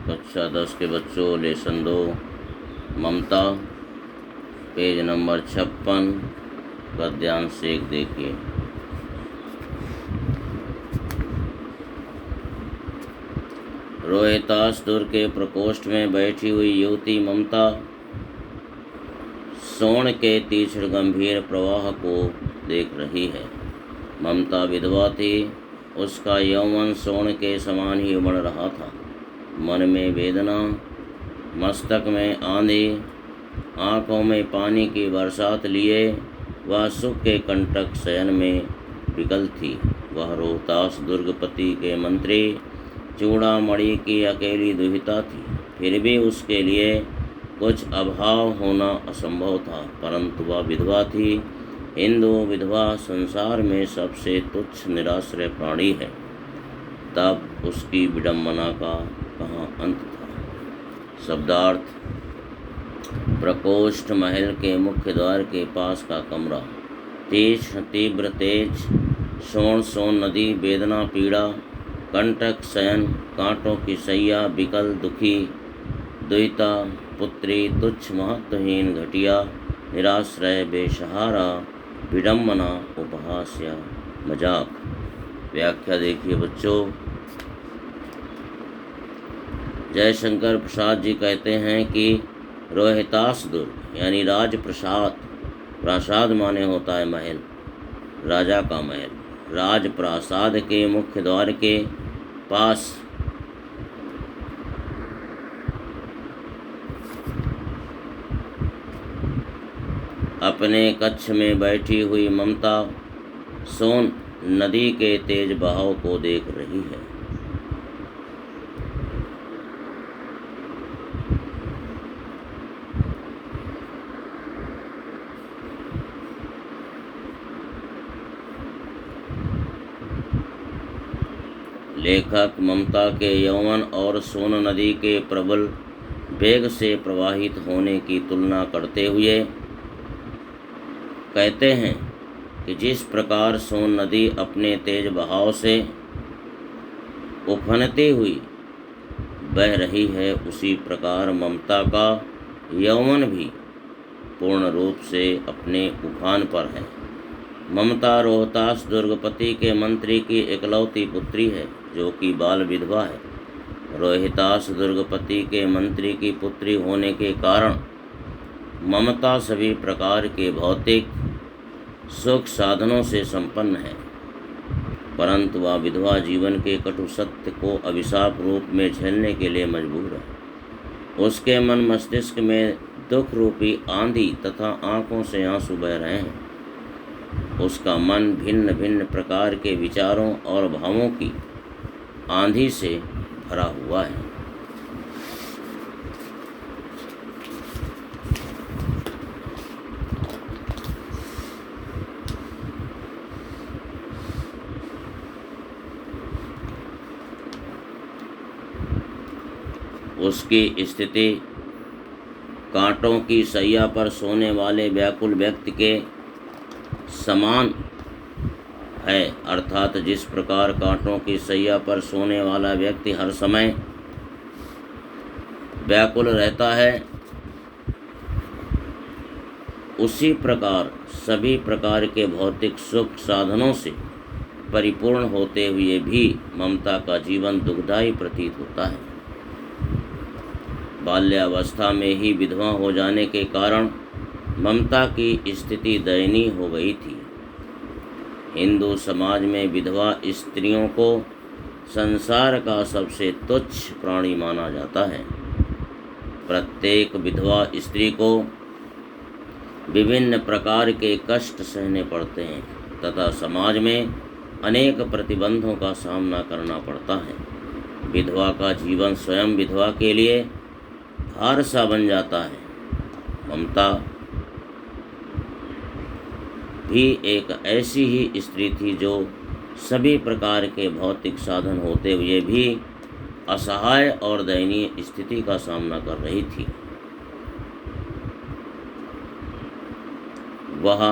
कक्षा 10 के बच्चों, लेसन 2 ममता, पेज नंबर 56 का ध्यान से एक देखिए। रोहितास दुर्ग के प्रकोष्ठ में बैठी हुई युवती ममता सोन के तीक्ष्ण गंभीर प्रवाह को देख रही है। ममता विधवा थी, उसका यौवन सोन के समान ही उमड़ रहा था। मन में वेदना, मस्तक में आंधी, आँखों में पानी की बरसात लिए वह सुख के कंटक शयन में विकल थी। वह रोहतास दुर्गपति के मंत्री चूड़ामणि की अकेली दुहिता थी। फिर भी उसके लिए कुछ अभाव होना असंभव था, परंतु वह विधवा थी। हिंदू विधवा संसार में सबसे तुच्छ निराश्रय प्राणी है। तब उसकी विडंबना का कहाँ अंत था। शब्दार्थ: प्रकोष्ठ महल के मुख्य द्वार के पास का कमरा। तीक्ष्ण तीव्र तेज, सोन सोन नदी, वेदना पीड़ा, कंटक शयन, कांटों की सैया, विकल दुखी दुहिता, पुत्री, तुच्छ महत्वहीन घटिया, निराश्रय बेसहारा, विडंबना, उपहास या मजाक। व्याख्या देखिए बच्चों। जयशंकर प्रसाद जी कहते हैं कि रोहितास दुर्ग यानी राजप्रसाद, प्रासाद माने होता है महल, राजा का महल। राजप्रासाद के मुख्य द्वार के पास अपने कक्ष में बैठी हुई ममता सोन नदी के तेज बहाव को देख रही है। लेखक ममता के यौवन और सोन नदी के प्रबल वेग से प्रवाहित होने की तुलना करते हुए कहते हैं कि जिस प्रकार सोन नदी अपने तेज बहाव से उफनती हुई बह रही है, उसी प्रकार ममता का यौवन भी पूर्ण रूप से अपने उफान पर है। ममता रोहतास दुर्गपति के मंत्री की इकलौती पुत्री है, जो कि बाल विधवा है। रोहितास दुर्गपति के मंत्री की पुत्री होने के कारण ममता सभी प्रकार के भौतिक सुख साधनों से संपन्न है, परंतु वह विधवा जीवन के कटु सत्य को अभिशाप रूप में झेलने के लिए मजबूर है। उसके मन मस्तिष्क में दुख रूपी आंधी तथा आंखों से आंसू बह रहे हैं। उसका मन भिन्न भिन्न प्रकार के विचारों और भावों की आंधी से भरा हुआ है। उसकी स्थिति कांटों की सैया पर सोने वाले व्याकुल व्यक्ति के समान है, अर्थात जिस प्रकार कांटों की सैया पर सोने वाला व्यक्ति हर समय व्याकुल रहता है, उसी प्रकार सभी प्रकार के भौतिक सुख साधनों से परिपूर्ण होते हुए भी ममता का जीवन दुखदायी प्रतीत होता है। बाल्यावस्था में ही विधवा हो जाने के कारण ममता की स्थिति दयनीय हो गई थी। हिंदू समाज में विधवा स्त्रियों को संसार का सबसे तुच्छ प्राणी माना जाता है। प्रत्येक विधवा स्त्री को विभिन्न प्रकार के कष्ट सहने पड़ते हैं तथा समाज में अनेक प्रतिबंधों का सामना करना पड़ता है। विधवा का जीवन स्वयं विधवा के लिए भार सा बन जाता है। ममता भी एक ऐसी ही स्त्री थी जो सभी प्रकार के भौतिक साधन होते हुए भी असहाय और दयनीय स्थिति का सामना कर रही थी। वह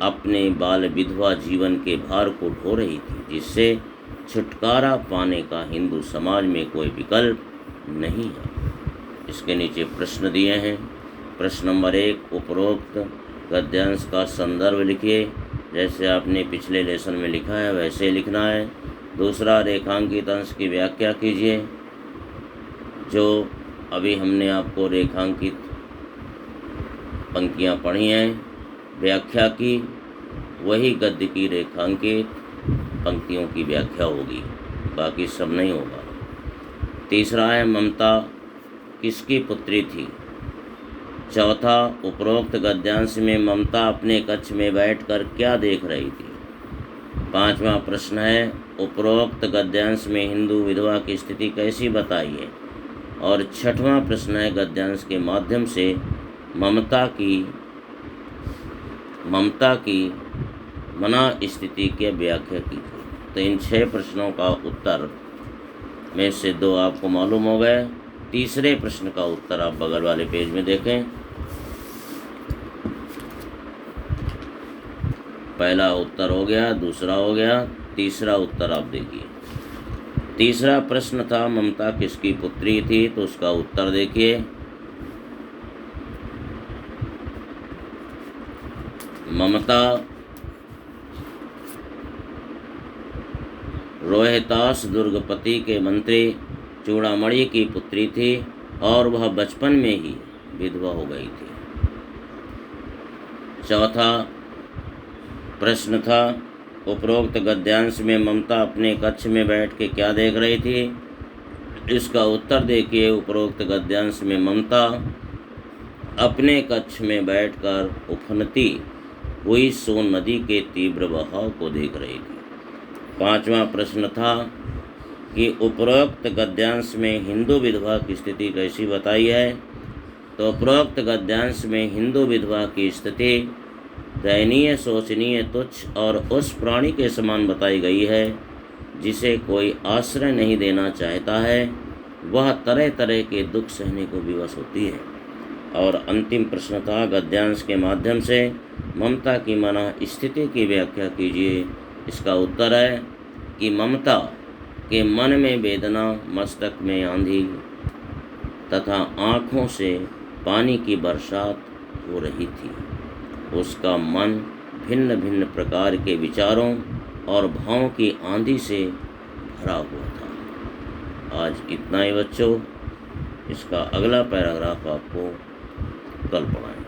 अपने बाल विधवा जीवन के भार को ढो रही थी, जिससे छुटकारा पाने का हिंदू समाज में कोई विकल्प नहीं है। इसके नीचे प्रश्न दिए हैं। प्रश्न नंबर 1, उपरोक्त गद्यांश का संदर्भ लिखिए। जैसे आपने पिछले लेसन में लिखा है वैसे लिखना है। दूसरा, रेखांकित अंश की व्याख्या कीजिए। जो अभी हमने आपको रेखांकित पंक्तियाँ पढ़ी हैं, व्याख्या की, वही गद्य की रेखांकित पंक्तियों की व्याख्या होगी, बाकी सब नहीं होगा। तीसरा है, ममता किसकी पुत्री थी। चौथा, उपरोक्त गद्यांश में ममता अपने कक्ष में बैठकर क्या देख रही थी। पांचवा प्रश्न है, उपरोक्त गद्यांश में हिंदू विधवा की स्थिति कैसी बताई है। और छठवां प्रश्न है, गद्यांश के माध्यम से ममता की मना स्थिति की व्याख्या कीजिए। तो इन 6 प्रश्नों का उत्तर में से 2 आपको मालूम हो गए। तीसरे प्रश्न का उत्तर आप बगल वाले पेज में देखें। पहला उत्तर हो गया, दूसरा हो गया, तीसरा उत्तर आप देखिए। तीसरा प्रश्न था, ममता किसकी पुत्री थी, तो उसका उत्तर देखिए। ममता रोहितास दुर्गपति के मंत्री चूड़ामणि की पुत्री थी और वह बचपन में ही विधवा हो गई थी। चौथा प्रश्न था, उपरोक्त गद्यांश में ममता अपने कक्ष में बैठ के क्या देख रही थी। इसका उत्तर देखिए। उपरोक्त गद्यांश में ममता अपने कक्ष में बैठकर उफनती हुई सोन नदी के तीव्र बहाव को देख रही थी। पांचवा प्रश्न था कि उपरोक्त गद्यांश में हिंदू विधवा की स्थिति कैसी बताई है। तो उपरोक्त गद्यांश में हिंदू विधवा की स्थिति दयनीय, शोचनीय, तुच्छ और उस प्राणी के समान बताई गई है जिसे कोई आश्रय नहीं देना चाहता है, वह तरह तरह के दुख सहने को विवश होती है। और अंतिम प्रश्न था, गद्यांश के माध्यम से ममता की मना स्थिति की व्याख्या कीजिए। इसका उत्तर है कि ममता के मन में वेदना, मस्तक में आंधी तथा आँखों से पानी की बरसात हो रही थी। उसका मन भिन्न भिन्न प्रकार के विचारों और भावों की आंधी से भरा हुआ था। आज इतना ही बच्चों। इसका अगला पैराग्राफ आपको कल पढ़ाएंगे।